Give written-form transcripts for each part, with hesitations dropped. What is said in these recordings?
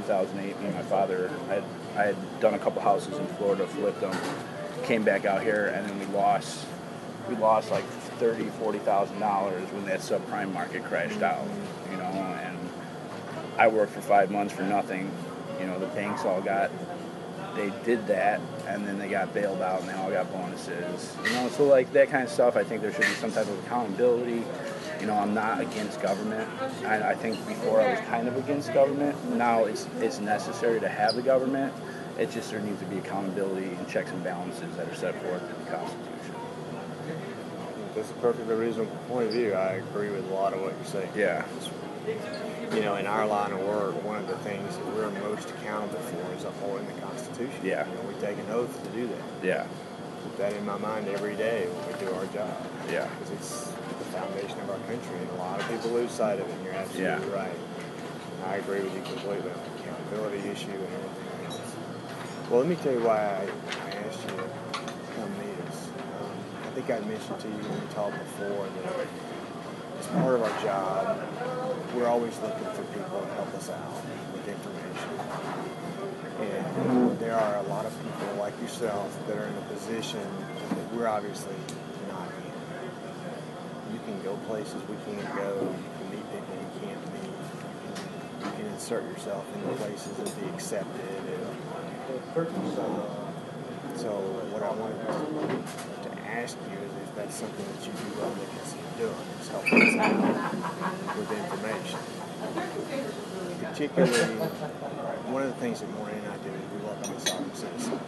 2008. Me and my father, I had done a couple houses in Florida, flipped them, came back out here, and then we lost like $40,000 when that subprime market crashed out, you know, and I worked for 5 months for nothing. You know, the banks they did that, and then they got bailed out, and they all got bonuses. You know, so like that kind of stuff, I think there should be some type of accountability. You know, I'm not against government. I think before I was kind of against government. Now it's necessary to have the government. It's just there needs to be accountability and checks and balances that are set forth in the Constitution. That's a perfectly reasonable point of view. I agree with a lot of what you're saying. Yeah. You know, in our line of work, one of the things that we're most accountable for is upholding the Constitution. Yeah. You know, we take an oath to do that. Yeah. Keep that in my mind every day when we do our job. Yeah. Because it's the foundation of our country, and a lot of people lose sight of it, and you're absolutely right. I agree with you completely on the accountability issue and everything else. Well, let me tell you why I asked you to come meet us. I think I mentioned to you when we talked before that as part of our job, we're always looking for people to help us out with information. And there are a lot of people like yourself that are in a position that we're obviously not in. You can go places we can't go. You can meet people we can't meet. You can insert yourself into places and be accepted. So what I wanted to ask you is if that's something that you do well to consider doing, is helping us out with information. Particularly, one of the things that Maureen and I do is we work on the sovereign citizen.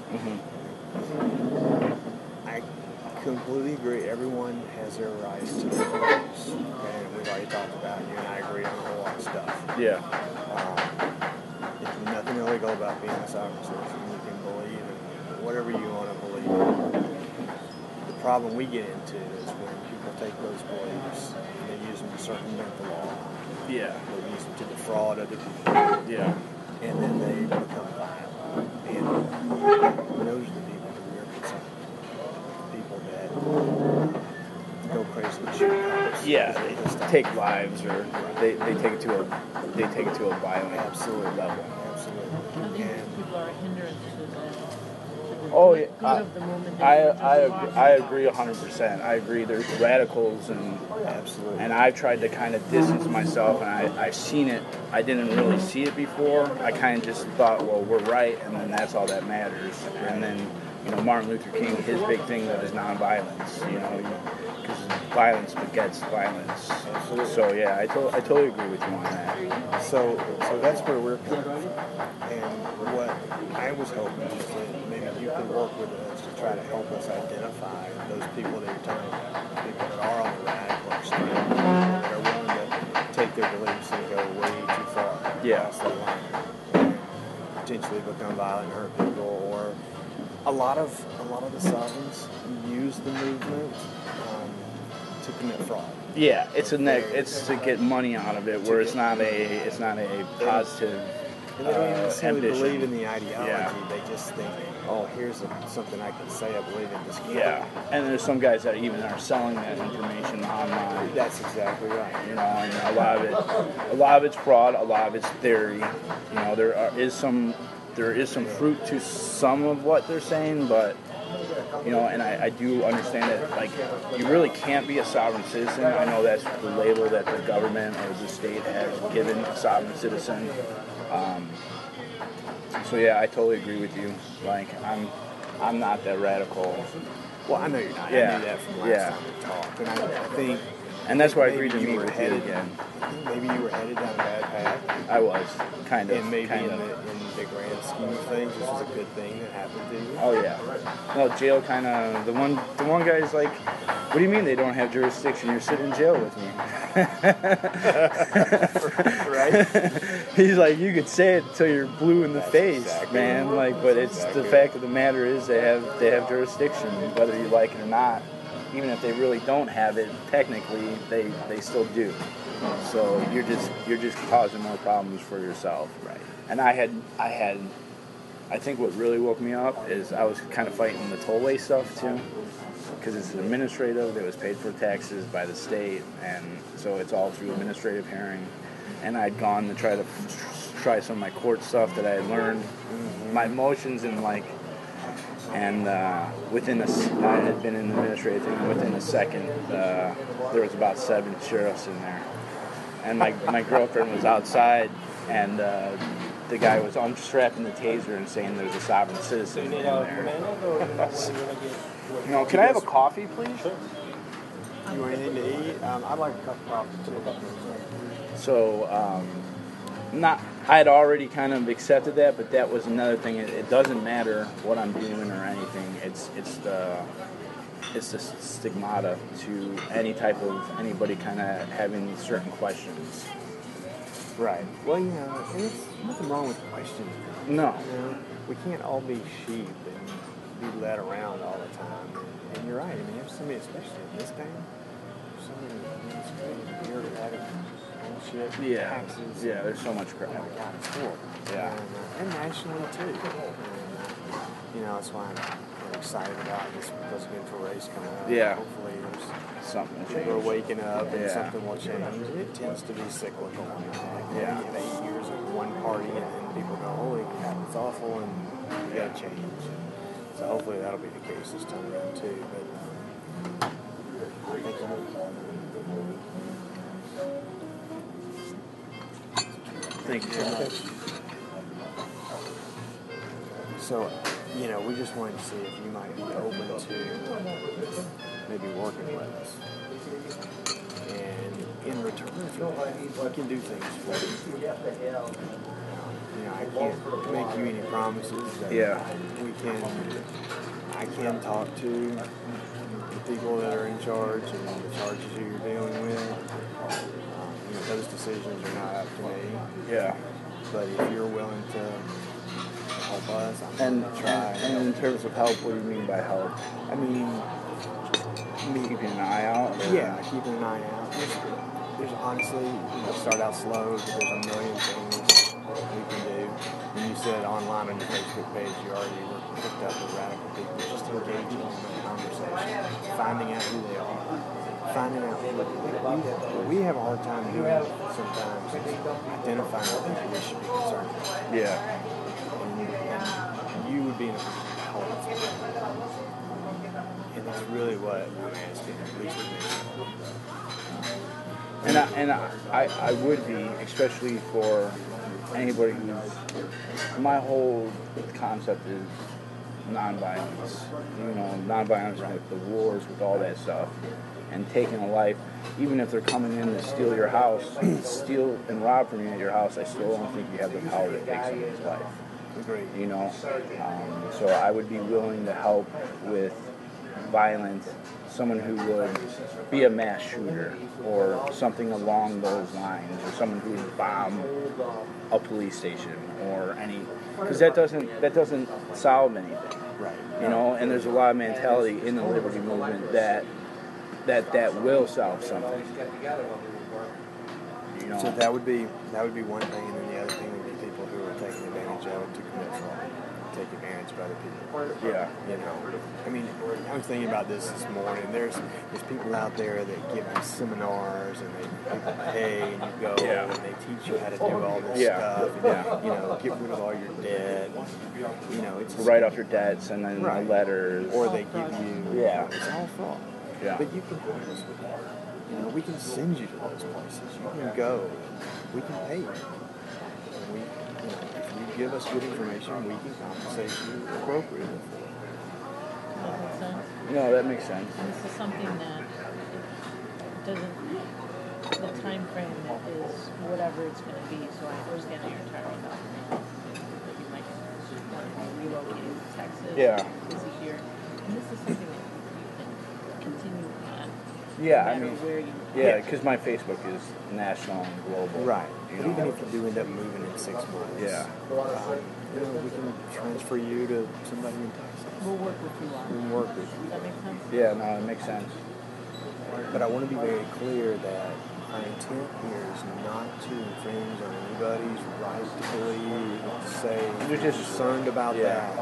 I completely agree. Everyone has their rights to their beliefs. Okay? And we've already talked about, you and I agree on a whole lot of stuff. Yeah. There's nothing illegal about being a sovereign citizen. You can believe in whatever you want to believe. The problem we get into is when people take those beliefs and they use them to circumvent the law. Yeah. They use them to defraud other people. Yeah. And then they become violent. And those are the people that we're concerned with. People that go crazy and shoot cops. Yeah, they take lives, or they take it to a violent absolute level. Absolutely. I think people are a hindrance to the Oh yeah, good of the moment. I agree 100%. I agree. There's radicals, and absolutely. And I've tried to kind of distance myself, and I've seen it. I didn't really see it before. I kind of just thought, well, we're right, and then that's all that matters. And then, you know, Martin Luther King, his big thing was nonviolence. You know, because violence begets violence. Absolutely. So yeah, I totally agree with you on that. So that's where we're coming from. And what I was hoping is that maybe you could work with us to try to help us identify those people that you're talking about, people that are on the radical extreme, that are willing to take their beliefs and go way too far across the line, and potentially become violent and hurt people. Or a lot of the sovereigns use the movement to commit fraud. Yeah, it's to get money out of it, where it's not a positive. And they don't necessarily ambition. believe in the ideology. Yeah. They just think, oh, here's something I can say I believe in this game. Yeah, and there's some guys that even are selling that information online. That's exactly right. You know, and a lot of it's fraud, a lot of it's theory. You know, there is some fruit to some of what they're saying, but you know, and I do understand that, like, you really can't be a sovereign citizen. I know that's the label that the government or the state has given a sovereign citizen. So yeah, I totally agree with you. Like, I'm not that radical. Well, I know you're not. Yeah. I knew that from last time we talked. And I think... And that's why I agreed to meet with you again. Maybe you were headed down a bad path. I was, kind of. And maybe in the grand scheme of things, this was a good thing that happened to you. Oh yeah. No, jail kind of... The one guy's like, what do you mean they don't have jurisdiction? You're sitting in jail with me. Right? He's like, you could say it till you're blue in the face, exactly man. Right. Like, but it's the fact of the matter is they have jurisdiction, whether you like it or not. Even if they really don't have it, technically they still do. So you're just causing more problems for yourself. Right. And I think what really woke me up is I was kind of fighting the tollway stuff too, because it's administrative. It was paid for taxes by the state, and so it's all through administrative hearing. And I'd gone to try to try some of my court stuff that I had learned, my motions and I had been in the administrative thing, and within a second, there was about 7 sheriffs in there. And my girlfriend was outside, and the guy was unstrapping the taser and saying there's a sovereign citizen in there. Can I have a coffee, please? You want anything to eat? I'd like a cup of coffee too. So, I had already kind of accepted that, but that was another thing. It doesn't matter what I'm doing or anything. It's the stigmata to anybody kind of having certain questions. Right. Well, and there's nothing wrong with questions. No. We can't all be sheep and be led around all the time. And you're right. I mean, there's so many, especially in this day, there's so many bureaucratic bullshit, taxes. Yeah, there's so much crap. Oh my God, it's horrible. Yeah. And nationally too. And, that's why I'm excited about this presidential race coming up. Yeah. Hopefully there's something we're waking up and Yeah. something will change. It tends to be cyclical. Yeah. You have 8 years of one party and then people go, holy crap, it's awful and we gotta change. So hopefully that'll be the case this time around too. But I think Thank you so much. So, we just wanted to see if you might be open to maybe working with us. And in return, we can do things for you. I can't make you any promises. Yeah. I can talk to the people that are in charge and the charges that you're dealing with. Those decisions are not up to me. Yeah. But if you're willing to help us, I'm going to try. And in terms of help, what do you mean by help? I mean, keeping an eye out? Yeah, keeping an eye out. There's honestly, start out slow, but there's a million things we can do. And you said online on your Facebook page, you already were picked up with radical people, just engaging in the conversation, finding out who they are, finding out what we have a hard time doing sometimes is identifying what people we should be concerned about. Yeah. And you would be in a position to help us. And that's really what I'm asking, at least with me. And I would be, especially for anybody who's, my whole concept is nonviolence. Nonviolence with the wars, with all that stuff, and taking a life. Even if they're coming in to steal your house, steal and rob from you at your house, I still don't think you have the power to take someone's life. Agreed. So I would be willing to help with violence, someone who would be a mass shooter or something along those lines, or someone who would bomb a police station or because that doesn't solve anything. Right. And there's a lot of mentality in the liberty movement that will solve something. So that would be one thing, and then the other thing would be people who are taking advantage of it to commit fraud, take advantage of other people. Yeah. I mean, I was thinking about this morning. There's people out there that give these seminars, and people pay, and you go, and they teach you how to do all this stuff, and get rid of all your debt. It's write off your debts and then letters, or they give you. It's all fraud. Yeah. But you can help us with that. We can send you to those places. You can go. We can pay you. And if you give us good information, we can compensate you appropriately for it. Does that make sense? No, that makes sense. And this is something that doesn't, the time frame is whatever it's going to be. So I understand that you're talking about that you might want to be relocated to Texas. Yeah. This is your, and this is something that you can continue on. Yeah, no matter where you. Because my Facebook is national and global. Right. But even if you do end up moving in 6 months, we can transfer you to somebody in Texas. We'll work with you on it. We'll work with you. Does that make sense? Yeah, no, it makes sense. But I want to be very clear that our intent here is not to infringe on anybody's right to believe, to say You're just concerned about that.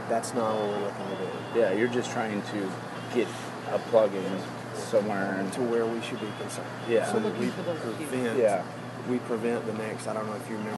That's not what we're looking to do. Yeah, you're just trying to get a plug-in somewhere to where we should be concerned. Yeah. So that we Looking for those prevent, cues. we prevent the next, I don't know if you remember